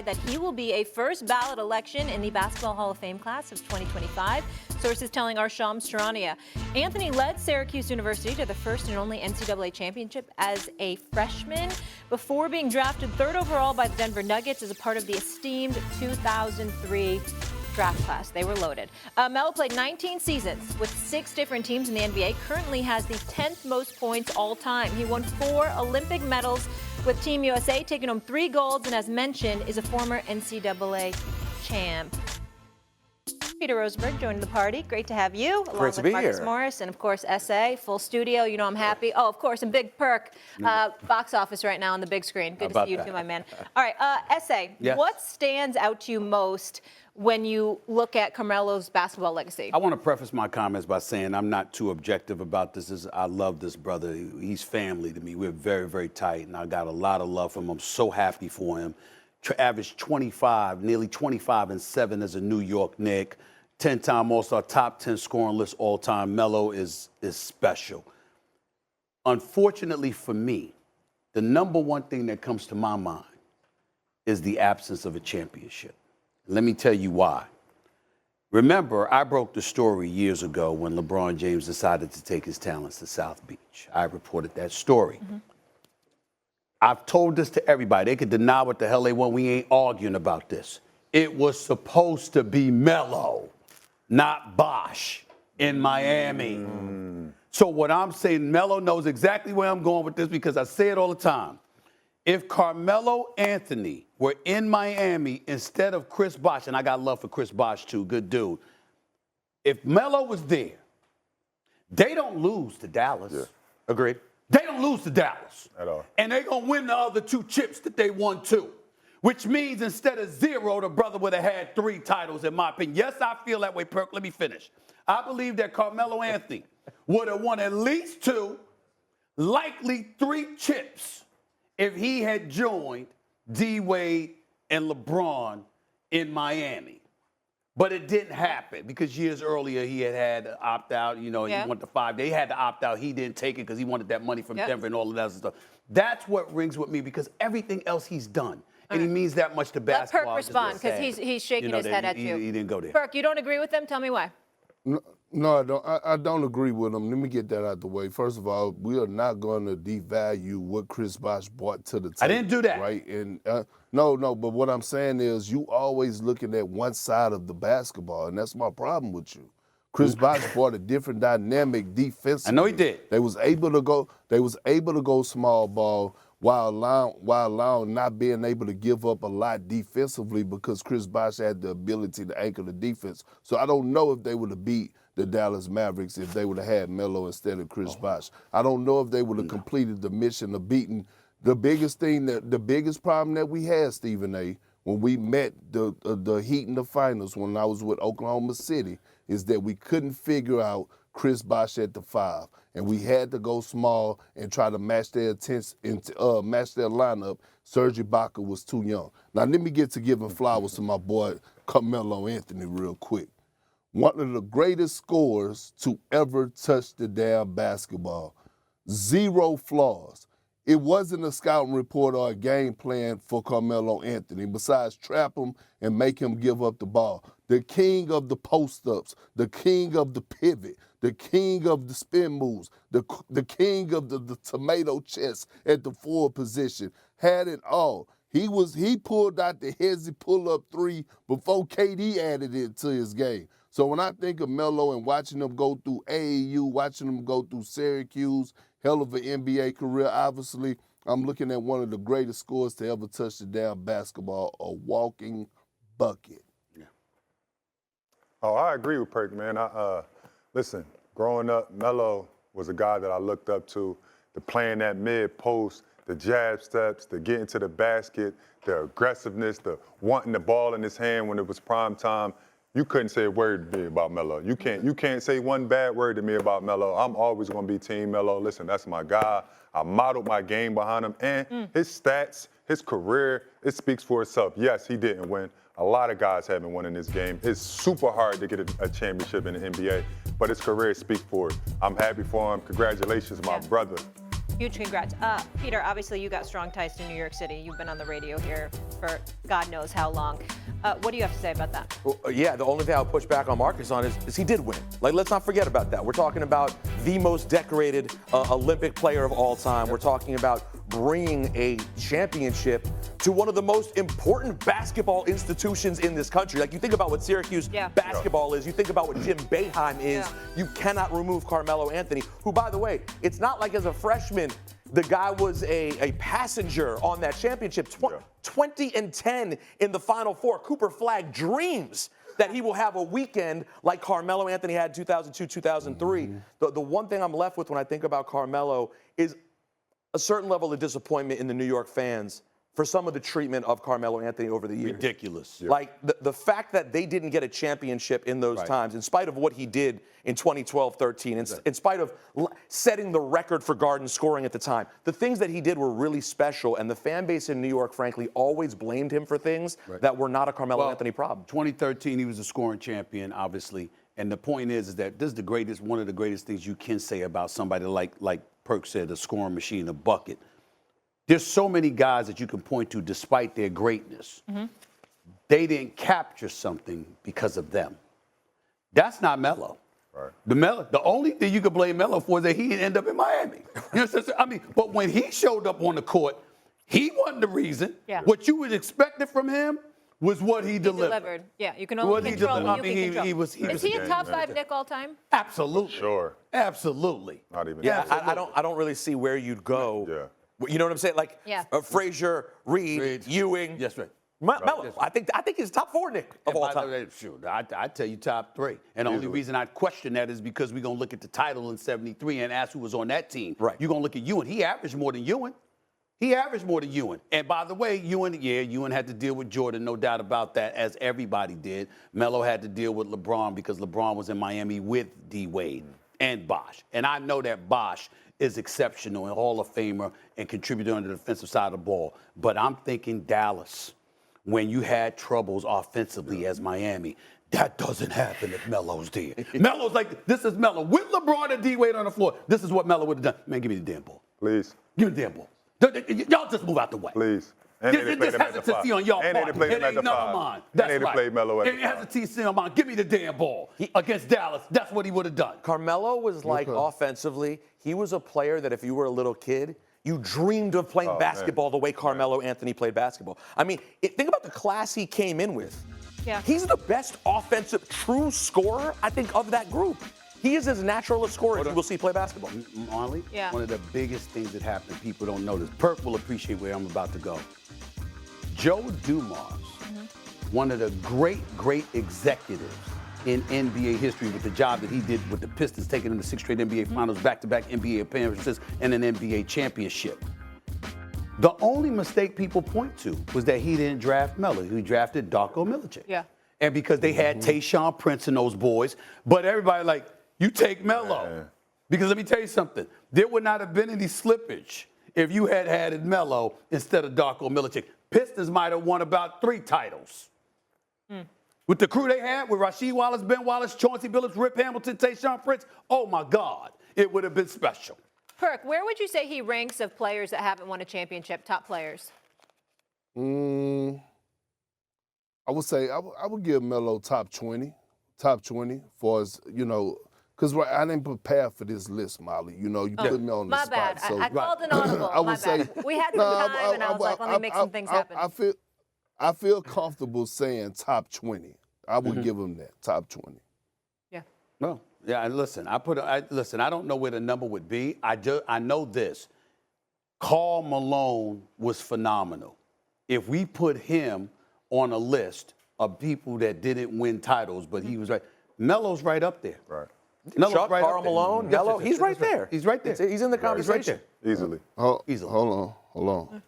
that he will be a first ballot election in the Basketball Hall of Fame class of 2025. Sources telling our Shams Charania. Anthony led Syracuse University to the first and only NCAA championship as a freshman before being drafted third overall by the Denver Nuggets as a part of the esteemed 2003 draft class. They were loaded. Melo played 19 seasons with 6 different teams in the NBA, currently has the 10th most points all time. He won 4 Olympic medals with Team USA, taking home 3 golds, and as mentioned, is a former NCAA champ. Peter Rosenberg joining the party. Great to have you, along with Marcus Morris, and of course, SA, full studio. You know I'm happy. Oh, of course, and Big Perk, box office right now on the big screen. Good to see you too, my man. All right, SA, yes. What stands out to you most when you look at Carmelo's basketball legacy? I want to preface my comments by saying I'm not too objective about this. I love this brother. He's family to me. We're very, very tight, and I got a lot of love for him. I'm so happy for him. Averaged 25, nearly 25 and 7 as a New York Knick. 10-time All-Star, top 10 scoring list all time. Melo is special. Unfortunately for me, the number one thing that comes to my mind is the absence of a championship. Let me tell you why. Remember, I broke the story years ago when LeBron James decided to take his talents to South Beach. I reported that story. Mm-hmm. I've told this to everybody. They could deny what the hell they want. We ain't arguing about this. It was supposed to be Melo, not Bosh in Miami. So what I'm saying, Melo knows exactly where I'm going with this because I say it all the time. If Carmelo Anthony were in Miami instead of Chris Bosh, and I got love for Chris Bosh too, good dude. If Melo was there, they don't lose to Dallas. Yeah. Agreed. They don't lose to Dallas. At all. And they're going to win the other 2 chips that they won too. Which means instead of 0, the brother would have had 3 titles, in my opinion. Yes, I feel that way, Perk. Let me finish. I believe that Carmelo Anthony would have won at least 2, likely 3 chips if he had joined D-Wade and LeBron in Miami. But it didn't happen because years earlier he had to opt out. You know, he went to 5. They had to opt out. He didn't take it because he wanted that money from Denver and all of that stuff. That's what rings with me because everything else he's done. And he means that much to basketball. Let Perk respond because he's shaking his head at you. He didn't go there. Perk, you don't agree with them? Tell me why. No, I don't. I don't agree with them. Let me get that out the way. First of all, we are not going to devalue what Chris Bosh brought to the table. I didn't do that. Right? And no, but what I'm saying is you always looking at one side of the basketball, and that's my problem with you. Chris Bosh brought a different dynamic defensively. I know he did. They was able to go small ball while allowing not being able to give up a lot defensively because Chris Bosh had the ability to anchor the defense. So I don't know if they would have beat the Dallas Mavericks if they would have had Melo instead of Chris Bosh. I don't know if they would have completed the mission of beating the biggest problem that we had, Stephen A., when we met the Heat in the finals when I was with Oklahoma City, is that we couldn't figure out Chris Bosh at the 5. And we had to go small and try to match their match their lineup. Serge Ibaka was too young. Now, let me get to giving flowers to my boy Carmelo Anthony real quick. One of the greatest scorers to ever touch the damn basketball. 0 flaws. It wasn't a scouting report or a game plan for Carmelo Anthony besides trap him and make him give up the ball. The king of the post-ups, the king of the pivot, the king of the spin moves, the king of the tomato chest at the forward position, had it all. He pulled out the hezzy pull-up 3 before KD added it to his game. So when I think of Melo and watching him go through AAU, watching him go through Syracuse, hell of an NBA career, obviously, I'm looking at one of the greatest scorers to ever touch the damn basketball, a walking bucket. Yeah. Oh, I agree with Perk, man. Listen, growing up, Melo was a guy that I looked up to playing that mid-post, the jab steps, the getting to the basket, the aggressiveness, the wanting the ball in his hand when it was prime time. You couldn't say a word to me about Melo. You can't say one bad word to me about Melo. I'm always going to be Team Melo. Listen, that's my guy. I modeled my game behind him. And his stats, his career, it speaks for itself. Yes, he didn't win. A lot of guys haven't won in this game. It's super hard to get a championship in the NBA, but his career speaks for it. I'm happy for him. Congratulations, my brother. Huge congrats. Peter, obviously you got strong ties to New York City. You've been on the radio here for God knows how long. What do you have to say about that? Well, yeah, the only thing I'll push back on Marcus on is he did win. Like, let's not forget about that. We're talking about the most decorated Olympic player of all time. We're talking about bringing a championship to one of the most important basketball institutions in this country. Like, you think about what Syracuse basketball is, you think about what Jim Boeheim is, you cannot remove Carmelo Anthony, who, by the way, it's not like as a freshman, the guy was a passenger on that championship. 20-10 in the Final Four. Cooper Flagg dreams that he will have a weekend like Carmelo Anthony had 2002, 2003. The one thing I'm left with when I think about Carmelo is a certain level of disappointment in the New York fans for some of the treatment of Carmelo Anthony over the years. Ridiculous. Like, the fact that they didn't get a championship in those times, in spite of what he did in 2012-13, in spite of setting the record for Garden scoring at the time, the things that he did were really special, and the fan base in New York, frankly, always blamed him for things that were not a Carmelo Anthony problem. 2013, he was a scoring champion, obviously, and the point is that this is one of the greatest things you can say about somebody like Perk said, a scoring machine, a bucket. There's so many guys that you can point to despite their greatness. They didn't capture something because of them. That's not Melo. Right. The only thing you could blame Melo for is that he didn't end up in Miami. You know, I mean, but when he showed up on the court, he wasn't the reason. What you would expect it from him was what he delivered. Yeah, you can only control what you can control. Is he a top 5 Nick all time? Absolutely. Sure. Absolutely. Not even. Yeah, I don't really see where you'd go. You know what I'm saying? Like Frazier, Reed, Ewing. Yes, right. Melo. I think he's top 4 Nick of all time. Sure, I tell you top 3. And the only reason I question that is because we're gonna look at the title in '73 and ask who was on that team. Right. You're gonna look at Ewing. He averaged more than Ewing. And by the way, Ewing had to deal with Jordan, no doubt about that, as everybody did. Melo had to deal with LeBron because LeBron was in Miami with D. Wade and Bosh. And I know that Bosh is exceptional and Hall of Famer and contributor on the defensive side of the ball. But I'm thinking Dallas, when you had troubles offensively as Miami, that doesn't happen if Melo's there. Melo's like, this is Melo. With LeBron and D. Wade on the floor, this is what Melo would have done. Man, give me the damn ball. Please. Give me the damn ball. Y'all just move out the way. Please. And This hesitancy on y'all part. It ain't none of mine. That's right. Played Melo at it hesitancy on mine. Give me the damn ball. Against Dallas, that's what he would have done. Carmelo was like, offensively, he was a player that if you were a little kid, you dreamed of playing basketball the way Carmelo Anthony played basketball. I mean, think about the class he came in with. Yeah. He's the best offensive true scorer, I think, of that group. He is as natural a scorer as you will see play basketball. Marley, one of the biggest things that happened, people don't notice. Perk will appreciate where I'm about to go. Joe Dumars, one of the great executives in NBA history with the job that he did with the Pistons, taking them to 6 straight NBA finals, back-to-back NBA appearances, and an NBA championship. The only mistake people point to was that he didn't draft Melo. He drafted Darko Milicic. Yeah. And because they had Tayshaun Prince and those boys, but everybody like, you take Melo. Because let me tell you something. There would not have been any slippage if you had had Melo instead of Darko Milicic. Pistons might have won about 3 titles. With the crew they had, with Rasheed Wallace, Ben Wallace, Chauncey Billups, Rip Hamilton, Tayshaun Prince, oh my God, it would have been special. Perk, where would you say he ranks of players that haven't won a championship, top players? I would say I would give Melo top 20 for as, you know, because I didn't prepare for this list, Molly. You know, you put me on the spot. My bad. So, I called an audible. I would say, bad. We had some time, and I was like, let me make some things happen. I feel comfortable saying top 20. I would give him that, top 20. Yeah. No. Yeah, and listen, I don't know where the number would be. I know this. Karl Malone was phenomenal. If we put him on a list of people that didn't win titles, but he was right, Melo's right up there. Right. Chuck, Karl Malone, Melo, he's right there. He's right there. He's in the conversation. Easily. Hold on.